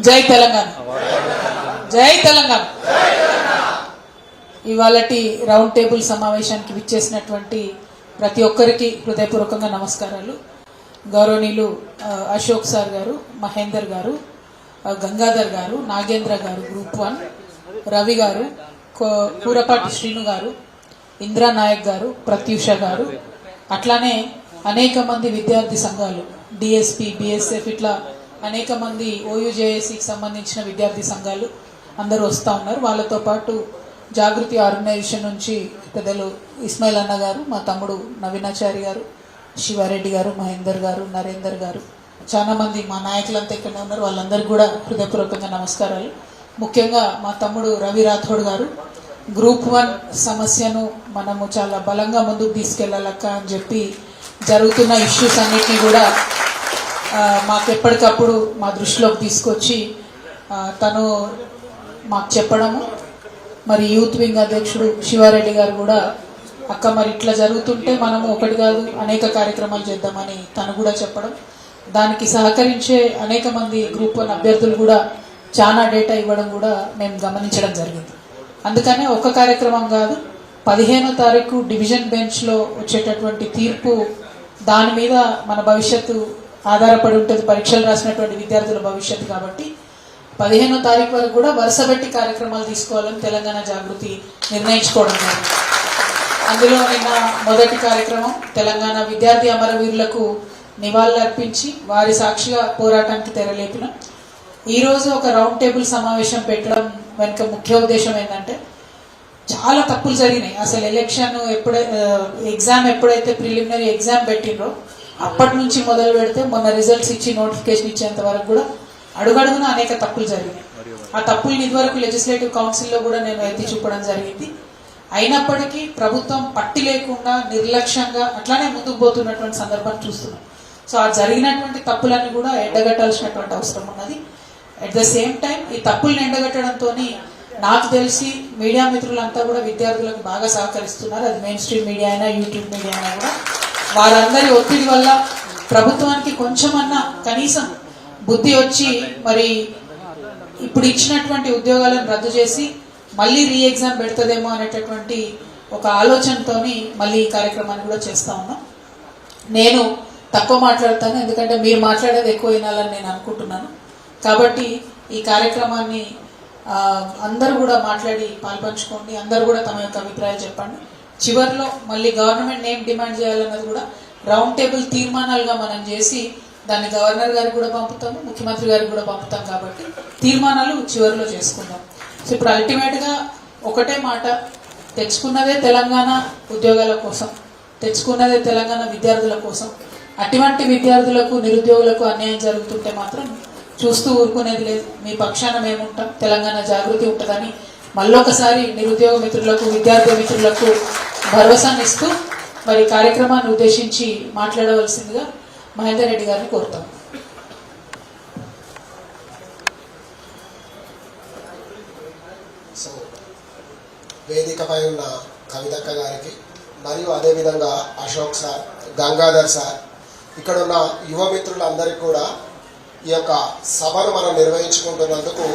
జై తెలంగాణ, జై Telangana. ఇవాళటి round table సమావేశానికి విచ్చేసినటువంటి ప్రతి ఒక్కరికి హృదయపూర్వకంగా నమస్కారాలు. గౌరవనీయులు అశోక్ సార్ గారు, మహేందర్ గారు, గంగాధర్ గారు, నాగేంద్ర గారు గ్రూప్ 1, రవి గారు, కూరపాటి శ్రీను గారు, ఇంద్రా నాయక్ గారు, ప్రత్యూష గారు, అట్లానే అనేక మంది విద్యార్థి సంఘాలు, డిఎస్పి, బిఎస్ఎఫ్, ఇట్లా అనేక మంది ఓయూజేఏసీకి సంబంధించిన విద్యార్థి సంఘాలు అందరూ వస్తూ ఉన్నారు. వాళ్ళతో పాటు జాగృతి ఆర్గనైజేషన్ నుంచి పెద్దలు ఇస్మాయిల్ అన్న గారు, మా తమ్ముడు నవీనాచారి గారు, శివారెడ్డి గారు, మహేందర్ గారు, నరేందర్ గారు, చాలా మంది మా నాయకులంతా ఇక్కడ ఉన్నారు. వాళ్ళందరికీ కూడా హృదయపూర్వకంగా నమస్కారాలు. ముఖ్యంగా మా తమ్ముడు రవి రాథోడ్ గారు, గ్రూప్ 1 సమస్యను మనము చాలా బలంగా ముందుకు తీసుకెళ్లాలక్క అని చెప్పి జరుగుతున్న ఇష్యూస్ అన్నిటినీ కూడా మాకు ఎప్పటికప్పుడు మా దృష్టిలోకి తీసుకొచ్చి తను మాకు చెప్పడము, మరి యూత్ వింగ్ అధ్యక్షుడు శివారెడ్డి గారు కూడా అక్క మరి ఇట్లా జరుగుతుంటే మనము ఒకటి కాదు అనేక కార్యక్రమాలు చేద్దామని తను కూడా చెప్పడం, దానికి సహకరించే అనేక మంది గ్రూప్ 1 అభ్యర్థులు కూడా చాలా డేటా ఇవ్వడం కూడా మేము గమనించడం జరిగింది. అందుకనే ఒక కార్యక్రమం కాదు, 15వ తారీఖు డివిజన్ బెంచ్లో వచ్చేటటువంటి తీర్పు, దాని మీద మన భవిష్యత్తు ఆధారపడి ఉంటుంది, పరీక్షలు రాసినటువంటి విద్యార్థుల భవిష్యత్తు. కాబట్టి 15వ తారీఖు వరకు కూడా వరుసబెట్టి కార్యక్రమాలు తీసుకోవాలని తెలంగాణ జాగృతి నిర్ణయించుకోవడం జరిగింది. అందులో నిన్న మొదటి కార్యక్రమం తెలంగాణ విద్యార్థి అమరవీరులకు నివాళులర్పించి వారి సాక్షిగా పోరాటానికి తెరలేపిన. ఈరోజు ఒక రౌండ్ టేబుల్ సమావేశం పెట్టడం వెనుక ముఖ్య ఉద్దేశం ఏంటంటే, చాలా తప్పులు జరిగినాయి. అసలు ఎలక్షన్ ఎగ్జామ్ ఎప్పుడైతే ప్రిలిమినరీ ఎగ్జామ్ పెట్టినరో అప్పటి నుంచి మొదలు పెడితే మొన్న రిజల్ట్స్ ఇచ్చి నోటిఫికేషన్ ఇచ్చేంత వరకు కూడా అడుగడుగున అనేక తప్పులు జరిగినాయి. ఆ తప్పుల్ని ఇదివరకు లెజిస్లేటివ్ కౌన్సిల్లో కూడా నేను ఎత్తి చూపడం జరిగింది. అయినప్పటికీ ప్రభుత్వం పట్టి లేకుండా నిర్లక్ష్యంగా అట్లానే ముందుకు పోతున్నటువంటి సందర్భాన్ని చూస్తున్నాం. సో ఆ జరిగినటువంటి తప్పులన్నీ కూడా ఎండగట్టాల్సినటువంటి అవసరం ఉన్నది. అట్ ద సేమ్ టైం ఈ తప్పుల్ని ఎండగట్టడంతో నాకు తెలిసి మీడియా మిత్రులంతా కూడా విద్యార్థులకు బాగా సహకరిస్తున్నారు. అది మెయిన్ స్ట్రీమ్ మీడియా అయినా యూట్యూబ్ మీడియా అయినా కూడా వారందరి ఒత్తిడి వల్ల ప్రభుత్వానికి కొంచెమన్నా కనీసం బుద్ధి వచ్చి మరి ఇప్పుడు ఇచ్చినటువంటి ఉద్యోగాలను రద్దు చేసి మళ్ళీ రీ ఎగ్జామ్ పెడుతుందేమో అనేటటువంటి ఒక ఆలోచనతోని మళ్ళీ ఈ కార్యక్రమాన్ని కూడా చేస్తా ఉన్నాం. నేను తక్కువ మాట్లాడతాను, ఎందుకంటే మీరు మాట్లాడేది ఎక్కువ వినాలని నేను అనుకుంటున్నాను. కాబట్టి ఈ కార్యక్రమాన్ని అందరూ కూడా మాట్లాడి పాల్పంచుకోండి, అందరూ కూడా తమ యొక్క అభిప్రాయాలు చెప్పండి. చివరిలో మళ్ళీ గవర్నమెంట్ ఏం డిమాండ్ చేయాలన్నది కూడా రౌండ్ టేబుల్ తీర్మానాలుగా మనం చేసి దాన్ని గవర్నర్ గారికి కూడా పంపుతాము, ముఖ్యమంత్రి గారికి కూడా పంపుతాం. కాబట్టి తీర్మానాలు చివరిలో చేసుకుందాం. సో ఇప్పుడు అల్టిమేట్గా ఒకటే మాట, తెచ్చుకున్నదే తెలంగాణ ఉద్యోగాల కోసం, తెచ్చుకున్నదే తెలంగాణ విద్యార్థుల కోసం. అటువంటి విద్యార్థులకు, నిరుద్యోగులకు అన్యాయం జరుగుతుంటే మాత్రం చూస్తూ ఊరుకునేది లేదు. మీ పక్షాన మేముంటాం, తెలంగాణ జాగృతి ఉంటుందని మళ్ళొకసారి నిరుద్యోగ మిత్రులకు, విద్యార్థి మిత్రులకు భరోసానిస్తూ మరి కార్యక్రమాన్ని ఉద్దేశించి మాట్లాడవలసిందిగా మహేందర్ రెడ్డి గారిని కోరుతాం. వేదికపై ఉన్న కవితక్క గారికి మరియు అదేవిధంగా అశోక్ సార్, గంగాధర్ సార్, ఇక్కడ ఉన్న యువ మిత్రులందరికీ కూడా ఈ యొక్క సభను మనం నిర్వహించుకుంటున్నందుకు